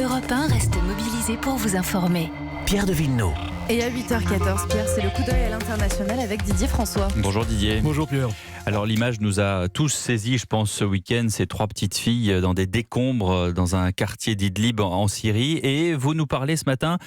Europe 1 reste mobilisé pour vous informer. Pierre de Villeneuve. Et à 8h14, Pierre, c'est le coup d'œil à l'international avec Didier François. Bonjour Didier. Bonjour Pierre. Alors l'image nous a tous saisis, je pense, ce week-end, ces trois petites filles dans des décombres dans un quartier d'Idlib en Syrie. Et vous nous parlez ce matin,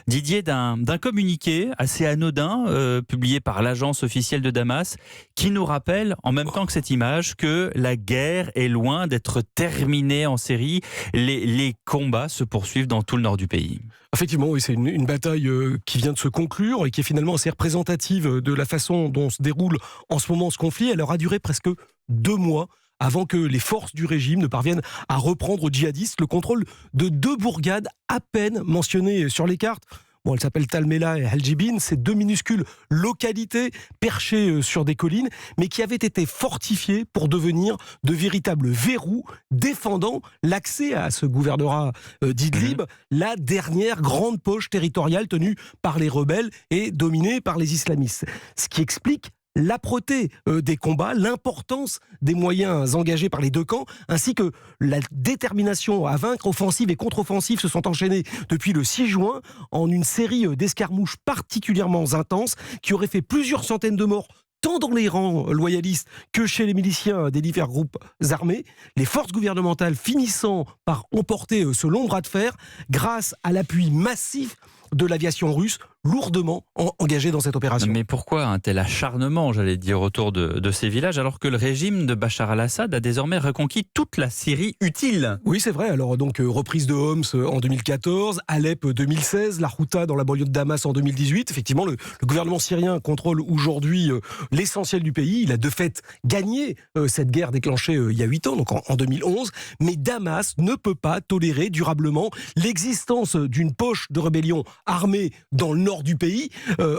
Didier, d'un communiqué assez anodin publié par l'agence officielle de Damas qui nous rappelle, en même temps que cette image, que la guerre est loin d'être terminée en Syrie. Les combats se poursuivent dans tout le nord du pays. Effectivement, oui, c'est une bataille qui vient de se conclure et qui est finalement assez représentative de la façon dont se déroule en ce moment ce conflit. Elle aura duré presque 2 mois avant que les forces du régime ne parviennent à reprendre aux djihadistes le contrôle de 2 bourgades à peine mentionnées sur les cartes. Bon, elles s'appellent Talmela et Al-Jibin, ces 2 minuscules localités perchées sur des collines, mais qui avaient été fortifiées pour devenir de véritables verrous défendant l'accès à ce gouvernorat d'Idlib, la dernière grande poche territoriale tenue par les rebelles et dominée par les islamistes. Ce qui explique l'âpreté des combats, l'importance des moyens engagés par les 2 camps, ainsi que la détermination à vaincre. Offensive et contre-offensive se sont enchaînées depuis le 6 juin en une série d'escarmouches particulièrement intenses qui auraient fait plusieurs centaines de morts tant dans les rangs loyalistes que chez les miliciens des divers groupes armés, les forces gouvernementales finissant par emporter ce long bras de fer grâce à l'appui massif de l'aviation russe, lourdement engagée dans cette opération. Mais pourquoi un tel acharnement, j'allais dire, autour de ces villages, alors que le régime de Bachar al-Assad a désormais reconquis toute la Syrie utile? Oui, c'est vrai. Alors, donc, reprise de Homs en 2014, Alep 2016, la Ghouta dans la banlieue de Damas en 2018. Effectivement, le gouvernement syrien contrôle aujourd'hui l'essentiel du pays. Il a de fait gagné cette guerre déclenchée il y a 8 ans, donc en 2011. Mais Damas ne peut pas tolérer durablement l'existence d'une poche de rébellion armée dans le nord du pays.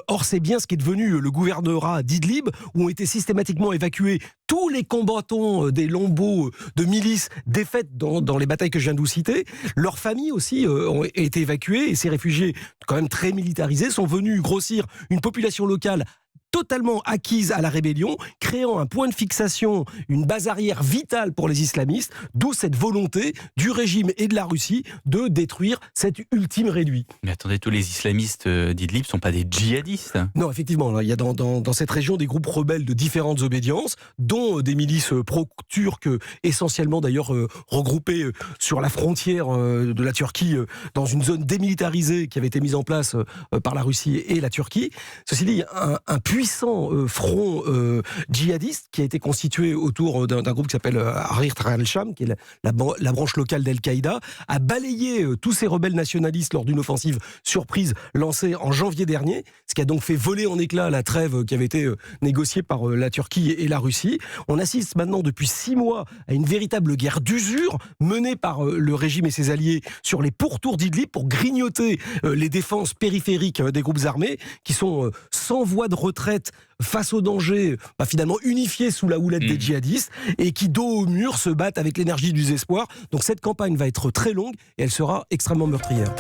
Or, c'est bien ce qui est devenu le gouvernorat d'Idlib, où ont été systématiquement évacués tous les combattants des lambeaux de milices défaites dans les batailles que je viens de vous citer. Leurs familles aussi ont été évacuées, et ces réfugiés, quand même très militarisés, sont venus grossir une population locale totalement acquise à la rébellion, créant un point de fixation, une base arrière vitale pour les islamistes, d'où cette volonté du régime et de la Russie de détruire cet ultime réduit. Mais attendez, tous les islamistes d'Idlib ne sont pas des djihadistes? Non, effectivement, il y a dans cette région des groupes rebelles de différentes obédiences, dont des milices pro-turques, essentiellement d'ailleurs regroupées sur la frontière de la Turquie, dans une zone démilitarisée qui avait été mise en place par la Russie et la Turquie. Ceci dit, un puissant front djihadiste qui a été constitué autour d'un groupe qui s'appelle Tahrir al-Sham, qui est la branche locale d'Al-Qaïda, a balayé tous ces rebelles nationalistes lors d'une offensive surprise lancée en janvier dernier, ce qui a donc fait voler en éclats la trêve qui avait été négociée par la Turquie et la Russie. On assiste maintenant depuis 6 mois à une véritable guerre d'usure menée par le régime et ses alliés sur les pourtours d'Idlib pour grignoter les défenses périphériques des groupes armés qui sont sans voie de retraite face au danger, finalement unifiés sous la houlette des djihadistes, et qui dos au mur se battent avec l'énergie du désespoir. Donc cette campagne va être très longue et elle sera extrêmement meurtrière.